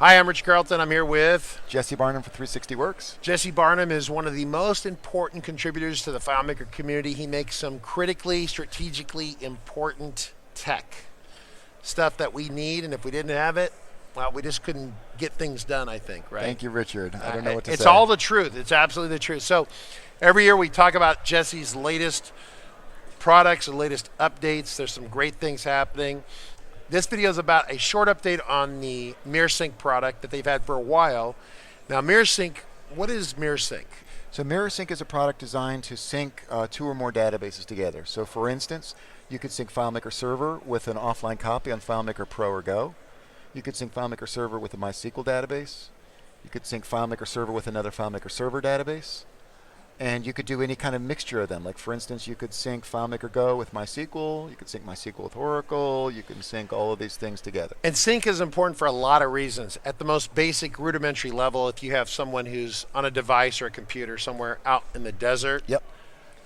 Hi, I'm Rich Carlton. I'm here with Jesse Barnum for 360Works. Jesse Barnum is one of the most important contributors to the FileMaker community. He makes some critically, strategically important tech stuff that we need, and if we didn't have it, well, we just couldn't get things done, I think, right? Thank you, Richard. I don't know what to say. It's all the truth. It's absolutely the truth. So every year we talk about Jesse's latest products and latest updates. There's some great things happening. This video is about a short update on the MirrorSync product that they've had for a while. Now, MirrorSync, what is MirrorSync? So MirrorSync is a product designed to sync two or more databases together. So for instance, you could sync FileMaker Server with an offline copy on FileMaker Pro or Go. You could sync FileMaker Server with a MySQL database. You could sync FileMaker Server with another FileMaker Server database. And you could do any kind of mixture of them. Like for instance, you could sync FileMaker Go with MySQL, you could sync MySQL with Oracle, you can sync all of these things together. And sync is important for a lot of reasons. At the most basic rudimentary level, if you have someone who's on a device or a computer somewhere out in the desert, Yep.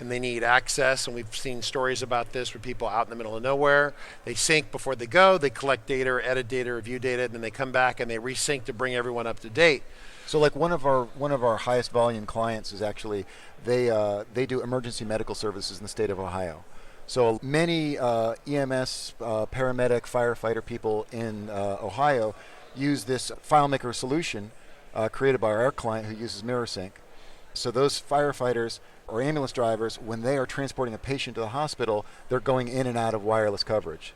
and they need access, and we've seen stories about this with people out in the middle of nowhere. They sync before they go, they collect data or edit data or view data, and then they come back and they resync to bring everyone up to date. So like one of our highest volume clients is actually they do emergency medical services in the state of Ohio. So many EMS, paramedic, firefighter people in Ohio use this FileMaker solution created by our client who uses MirrorSync. So those firefighters or ambulance drivers, when they are transporting a patient to the hospital, they're going in and out of wireless coverage.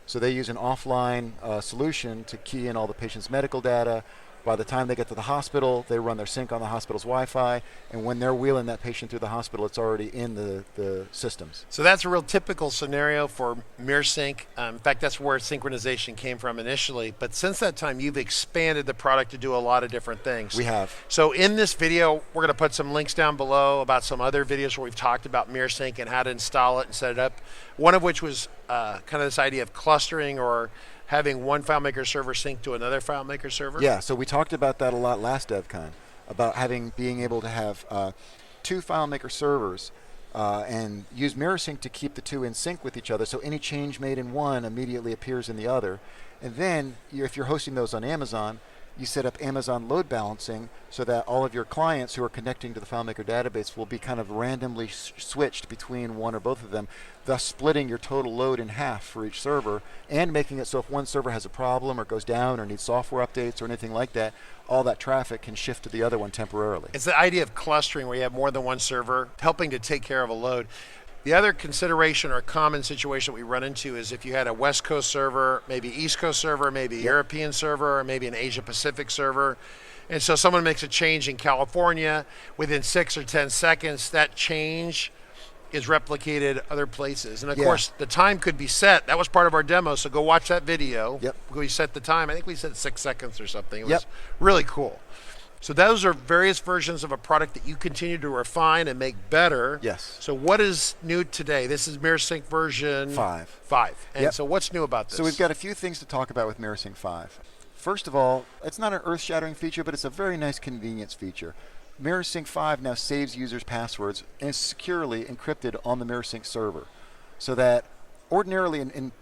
So they use an offline solution to key in all the patient's medical data. By the time they get to the hospital, they run their sync on the hospital's Wi-Fi, and when they're wheeling that patient through the hospital, it's already in the systems. So that's a real typical scenario for MirrorSync. In fact, that's where synchronization came from initially. But since that time, you've expanded the product to do a lot of different things. We have. So in this video, we're going to put some links down below about some other videos where we've talked about MirrorSync and how to install it and set it up. One of which was kind of this idea of clustering or having one FileMaker server sync to another FileMaker server? Yeah, so we talked about that a lot last DevCon, about being able to have two FileMaker servers and use MirrorSync to keep the two in sync with each other, so any change made in one immediately appears in the other. And then, if you're hosting those on Amazon, you set up Amazon load balancing so that all of your clients who are connecting to the FileMaker database will be kind of randomly switched between one or both of them, thus splitting your total load in half for each server and making it so if one server has a problem or goes down or needs software updates or anything like that, all that traffic can shift to the other one temporarily. It's the idea of clustering where you have more than one server helping to take care of a load. The other consideration or common situation we run into is if you had a West Coast server, maybe East Coast server, maybe a European server, or maybe an Asia Pacific server. And so someone makes a change in California, within 6 or 10 seconds, that change is replicated other places. And of course, the time could be set. That was part of our demo, so go watch that video. Yep. We set the time. I think we said 6 seconds or something. It was really cool. So those are various versions of a product that you continue to refine and make better. Yes. So what is new today? This is MirrorSync version 5. And so what's new about this? So we've got a few things to talk about with MirrorSync 5. First of all, it's not an earth-shattering feature, but it's a very nice convenience feature. MirrorSync 5 now saves users' passwords and is securely encrypted on the MirrorSync server. So that ordinarily in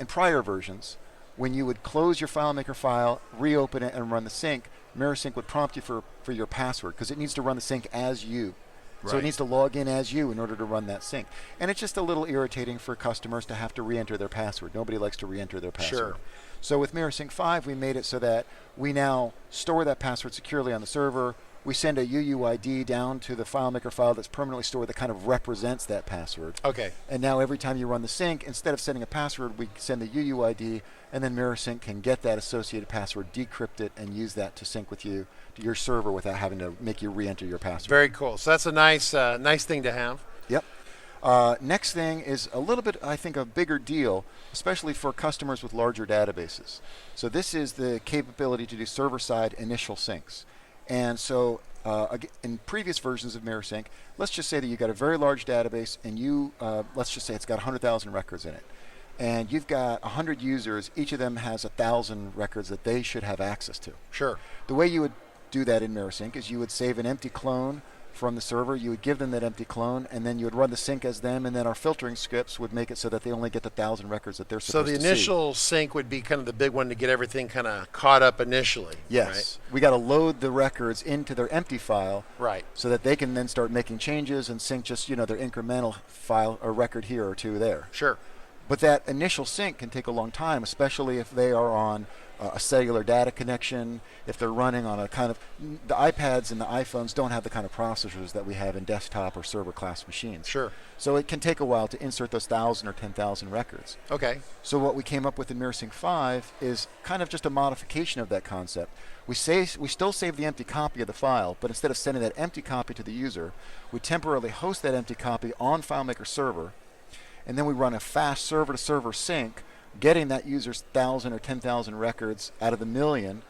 prior versions, when you would close your FileMaker file, reopen it, and run the sync, MirrorSync would prompt you for your password because it needs to run the sync as you. Right. So it needs to log in as you in order to run that sync. And it's just a little irritating for customers to have to re-enter their password. Nobody likes to re-enter their password. Sure. So with MirrorSync 5, we made it so that we now store that password securely on the server. We send a UUID down to the FileMaker file that's permanently stored that kind of represents that password. Okay. And now every time you run the sync, instead of sending a password, we send the UUID, and then MirrorSync can get that associated password, decrypt it, and use that to sync with you to your server without having to make you re-enter your password. Very cool. So that's a nice thing to have. Yep. Next thing is a little bit, I think, a bigger deal, especially for customers with larger databases. So this is the capability to do server-side initial syncs. And so in previous versions of MirrorSync, let's just say that you've got a very large database and let's just say it's got 100,000 records in it. And you've got 100 users, each of them has 1,000 records that they should have access to. Sure. The way you would do that in MirrorSync is you would save an empty clone from the server. You would give them that empty clone, and then you would run the sync as them, and then our filtering scripts would make it so that they only get the 1,000 records that they're supposed to see. So the initial sync would be kind of the big one to get everything kind of caught up initially. Yes. Right? We got to load the records into their empty file, Right. so that they can then start making changes and sync just, their incremental file or record here or two there. Sure. But that initial sync can take a long time, especially if they are on a cellular data connection, if they're running on a kind of, the iPads and the iPhones don't have the kind of processors that we have in desktop or server class machines. Sure. So it can take a while to insert those 1,000 or 10,000 records. Okay. So what we came up with in MirrorSync 5 is kind of just a modification of that concept. We still save the empty copy of the file, but instead of sending that empty copy to the user, we temporarily host that empty copy on FileMaker server, and then we run a fast server-to-server sync, getting that user's 1,000 or 10,000 records out of the million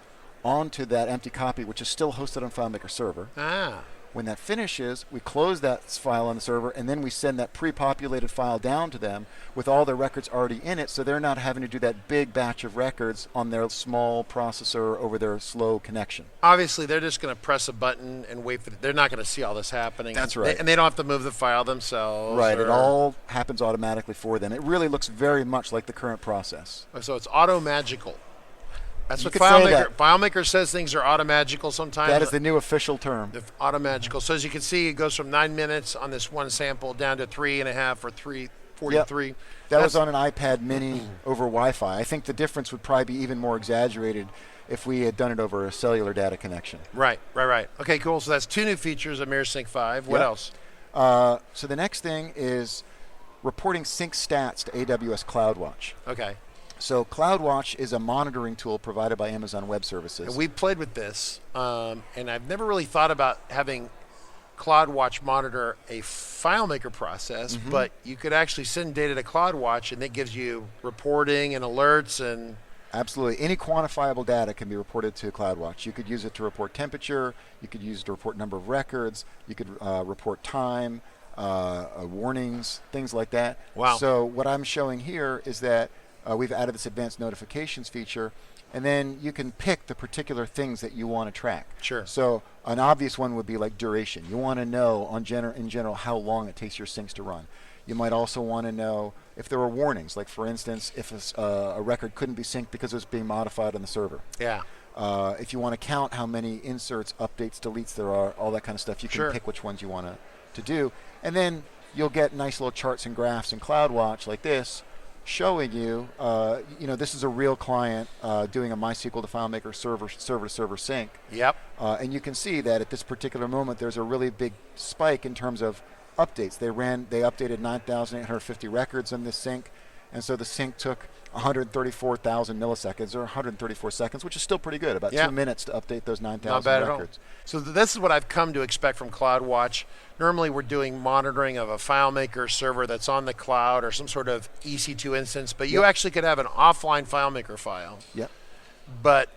onto that empty copy, which is still hosted on FileMaker server. Ah. When that finishes, we close that file on the server, and then we send that pre-populated file down to them with all their records already in it, so they're not having to do that big batch of records on their small processor over their slow connection. Obviously, they're just going to press a button and wait for they're not going to see all this happening. That's right. And they don't have to move the file themselves. Right. It all happens automatically for them. It really looks very much like the current process. So it's auto-magical. That's You what could say that. FileMaker says things are auto-magical sometimes. That is the new official term. Auto-magical. So as you can see, it goes from 9 minutes on this one sample down to 3.5 or 3:43. Yep. That was on an iPad mini over Wi-Fi. I think the difference would probably be even more exaggerated if we had done it over a cellular data connection. Right. Okay, cool. So that's 2 new features of MirrorSync 5. What Yep. else? So the next thing is reporting sync stats to AWS CloudWatch. Okay. So CloudWatch is a monitoring tool provided by Amazon Web Services. And we played with this, and I've never really thought about having CloudWatch monitor a FileMaker process, but you could actually send data to CloudWatch, and it gives you reporting and alerts and... Absolutely. Any quantifiable data can be reported to CloudWatch. You could use it to report temperature. You could use it to report number of records. You could report time, warnings, things like that. Wow. So what I'm showing here is that we've added this advanced notifications feature, and then you can pick the particular things that you want to track. Sure. So an obvious one would be like duration. You want to know in general how long it takes your syncs to run. You might also want to know if there were warnings, like for instance, if a record couldn't be synced because it was being modified on the server. Yeah. If you want to count how many inserts, updates, deletes there are, all that kind of stuff, you can pick which ones you want to do. And then you'll get nice little charts and graphs in CloudWatch like this, showing you, this is a real client doing a MySQL to FileMaker server-to-server sync. Yep. And you can see that at this particular moment, there's a really big spike in terms of updates. They updated 9,850 records in this sync, and so the sync took 134,000 milliseconds or 134 seconds, which is still pretty good, about 2 minutes to update those 9,000 records. So this is what I've come to expect from CloudWatch. Normally we're doing monitoring of a FileMaker server that's on the cloud or some sort of EC2 instance, but you actually could have an offline FileMaker file. Yep. But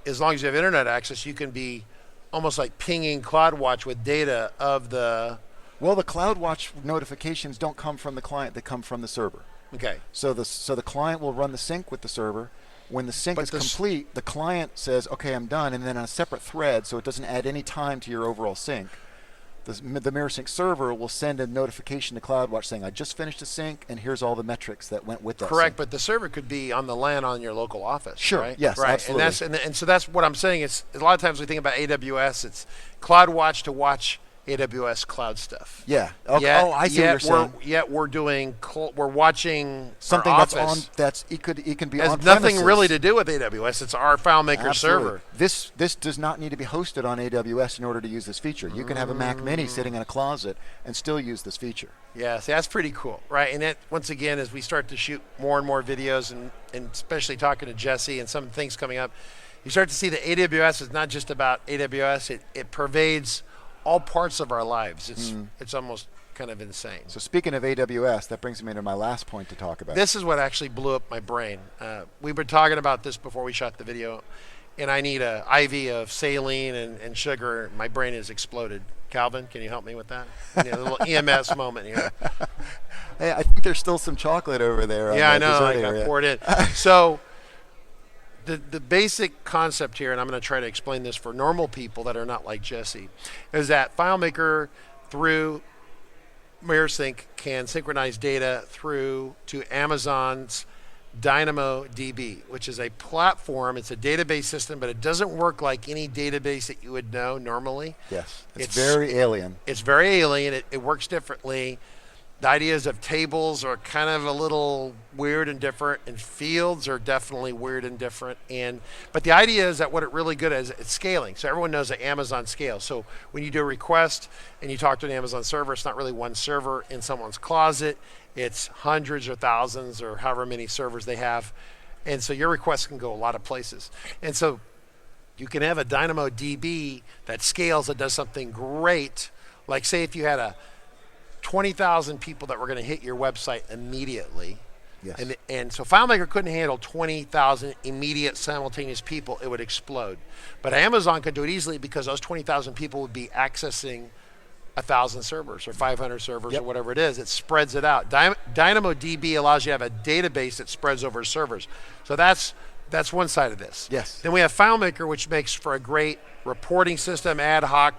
as long as you have internet access, you can be almost like pinging CloudWatch with data of the... Well, the CloudWatch notifications don't come from the client, they come from the server. Okay. So the client will run the sync with the server. When the sync is complete, the client says, okay, I'm done, and then on a separate thread, so it doesn't add any time to your overall sync, the MirrorSync server will send a notification to CloudWatch saying, I just finished the sync, and here's all the metrics that went with that Correct, sync. but the server could be on the LAN on your local office. Sure, right? yes, right. absolutely. And so that's what I'm saying. It's a lot of times we think about AWS, it's CloudWatch to watch AWS cloud stuff. Yeah. Okay. I see what you're saying. Yet we're watching something that's on. It can be has on nothing premises. really to do with AWS. It's our FileMaker server. This does not need to be hosted on AWS in order to use this feature. You can have a Mac Mini sitting in a closet and still use this feature. Yeah, see, that's pretty cool, right? And that, once again, as we start to shoot more and more videos, and especially talking to Jesse and some things coming up, you start to see that AWS is not just about AWS. It pervades all parts of our lives. It's almost kind of insane. So speaking of AWS, that brings me to my last point to talk about. This is what actually blew up my brain. We were talking about this before we shot the video, and I need an IV of saline and sugar. My brain has exploded. Calvin, can you help me with that? A little EMS moment here. Hey, I think there's still some chocolate over there. Yeah, I know. I got poured in. So the basic concept here, and I'm going to try to explain this for normal people that are not like Jesse, is that FileMaker through MirrorSync can synchronize data through to Amazon's DynamoDB, which is a platform. It's a database system, but it doesn't work like any database that you would know normally. Yes, it's very alien. It's very alien. It works differently. The ideas of tables are kind of a little weird and different, and fields are definitely weird and different. But the idea is that what it really good is, it's scaling. So everyone knows that Amazon scales. So when you do a request and you talk to an Amazon server, it's not really one server in someone's closet. It's hundreds or thousands or however many servers they have. And so your requests can go a lot of places. And so you can have a DynamoDB that scales, that does something great. Like say if you had 20,000 people that were going to hit your website immediately. Yes. And so FileMaker couldn't handle 20,000 immediate simultaneous people. It would explode. But Amazon could do it easily because those 20,000 people would be accessing 1,000 servers or 500 servers or whatever it is. It spreads it out. DynamoDB allows you to have a database that spreads over servers. So that's one side of this. Yes. Then we have FileMaker, which makes for a great reporting system, ad hoc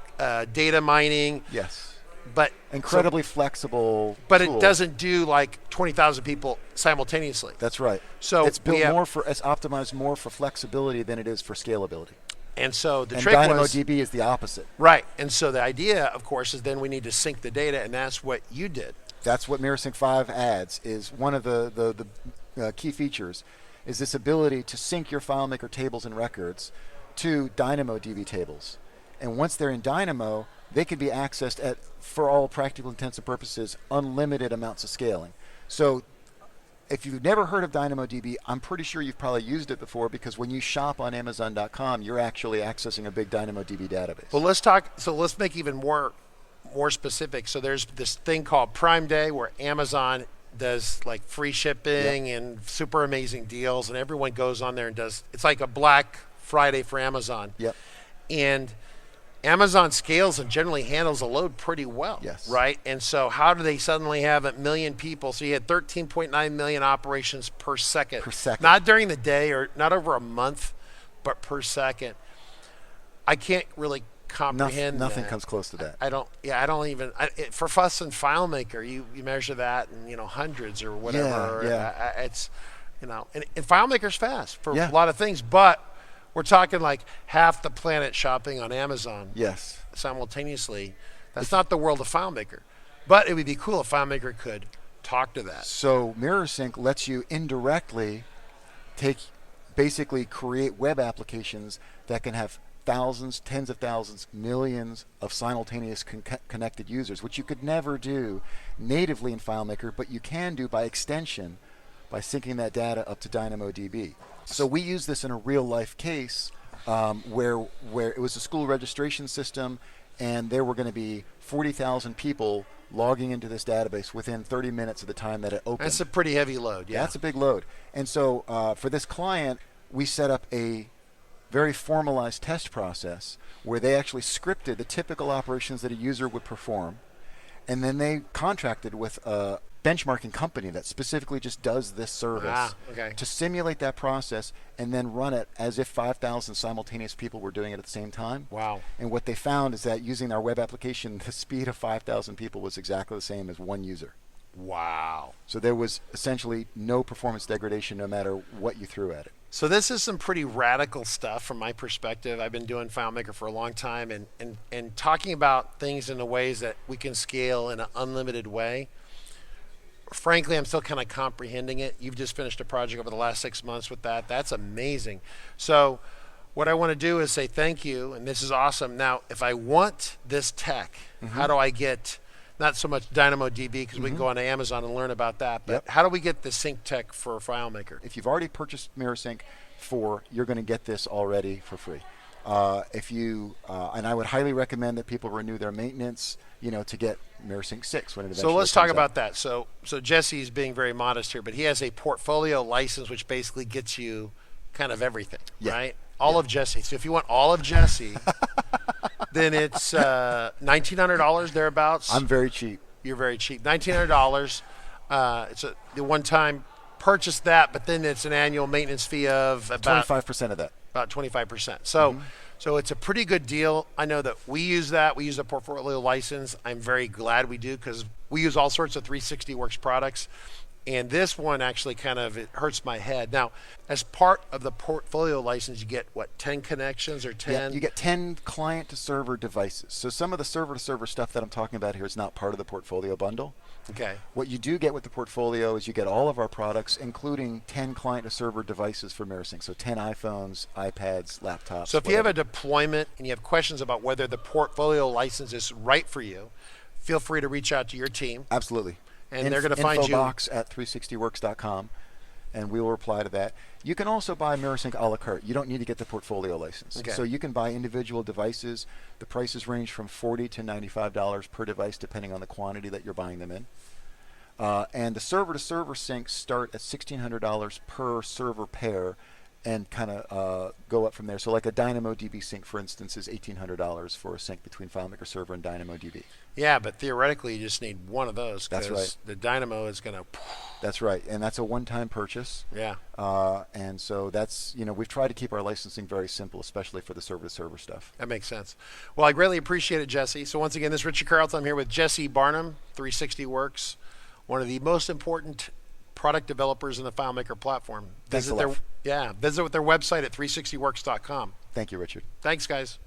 data mining. Yes. But incredibly flexible. But tool. It doesn't do like 20,000 people simultaneously. That's right. So it's built it's optimized more for flexibility than it is for scalability. And so the trick was DynamoDB is the opposite. Right. And so the idea, of course, is then we need to sync the data, and that's what you did. That's what MirrorSync 5 adds. Is one of the key features is this ability to sync your FileMaker tables and records to DynamoDB tables. And once they're in Dynamo, they can be accessed at, for all practical intents and purposes, unlimited amounts of scaling. So if you've never heard of DynamoDB, I'm pretty sure you've probably used it before, because when you shop on Amazon.com, you're actually accessing a big DynamoDB database. Well, let's make even more specific. So there's this thing called Prime Day where Amazon does like free shipping and super amazing deals, and everyone goes on there and does, it's like a Black Friday for Amazon. Yep. And Amazon scales and generally handles a load pretty well, right? And so how do they suddenly have 1 million people? So you had 13.9 million operations per second. Per second. Not during the day or not over a month, but per second. I can't really comprehend Nothing that. comes close to that. I don't even, for Fuss and FileMaker, you measure that in, hundreds or whatever. Yeah. It's, and FileMaker's fast for a lot of things, but we're talking like half the planet shopping on Amazon simultaneously. That's not the world of FileMaker. But it would be cool if FileMaker could talk to that. So MirrorSync lets you indirectly basically create web applications that can have thousands, tens of thousands, millions of simultaneous connected users, which you could never do natively in FileMaker, but you can do by extension by syncing that data up to DynamoDB. So we use this in a real-life case where it was a school registration system, and there were going to be 40,000 people logging into this database within 30 minutes of the time that it opened. That's a pretty heavy load, That's a big load. And so for this client, we set up a very formalized test process where they actually scripted the typical operations that a user would perform, and then they contracted with a benchmarking company that specifically just does this service to simulate that process and then run it as if 5,000 simultaneous people were doing it at the same time. Wow. And what they found is that using our web application, the speed of 5,000 people was exactly the same as one user. Wow. So there was essentially no performance degradation no matter what you threw at it. So this is some pretty radical stuff from my perspective. I've been doing FileMaker for a long time, and talking about things in the ways that we can scale in an unlimited way. Frankly, I'm still kind of comprehending it. You've just finished a project over the last 6 months with that. That's amazing. So what I want to do is say thank you, and this is awesome. Now, if I want this tech, how do I get, not so much DynamoDB, because we can go on Amazon and learn about that, but how do we get the sync tech for FileMaker? If you've already purchased MirrorSync 4, you're going to get this already for free. If you and I would highly recommend that people renew their maintenance, to get MirrorSync 6 when it eventually So let's talk comes about out. that. So Jesse's being very modest here, but he has a portfolio license which basically gets you kind of everything, right? All of Jesse. So if you want all of Jesse, then it's $1,900 thereabouts. I'm very cheap. You're very cheap. $1,900. It's the one-time purchase that, but then it's an annual maintenance fee of about 25% of that. About 25%. So, so it's a pretty good deal. I know that we use that. We use a portfolio license. I'm very glad we do because we use all sorts of 360Works products. And this one actually it hurts my head. Now, as part of the portfolio license, you get what, 10 connections or 10? Yeah, you get 10 client to server devices. So some of the server to server stuff that I'm talking about here is not part of the portfolio bundle. Okay. What you do get with the portfolio is you get all of our products, including 10 client to server devices for MirrorSync. So 10 iPhones, iPads, laptops. So if you have a deployment and you have questions about whether the portfolio license is right for you, feel free to reach out to your team. Absolutely. And they're going to find you. Infobox at 360works.com, and we will reply to that. You can also buy MirrorSync a la carte. You don't need to get the portfolio license. Okay. So you can buy individual devices. The prices range from $40 to $95 per device, depending on the quantity that you're buying them in. And the server-to-server syncs start at $1,600 per server pair, and kind of go up from there. So like a DynamoDB sync, for instance, is $1,800 for a sync between FileMaker Server and DynamoDB. Yeah, but theoretically, you just need one of those. That's right. The Dynamo is going to. That's right, and that's a one-time purchase. Yeah. And so that's, we've tried to keep our licensing very simple, especially for the server-to-server stuff. That makes sense. Well, I greatly appreciate it, Jesse. So once again, this is Richard Carlton. I'm here with Jesse Barnum, 360Works, one of the most important product developers in the FileMaker platform. Thanks a lot. Visit their website at 360works.com. Thank you, Richard. Thanks, guys.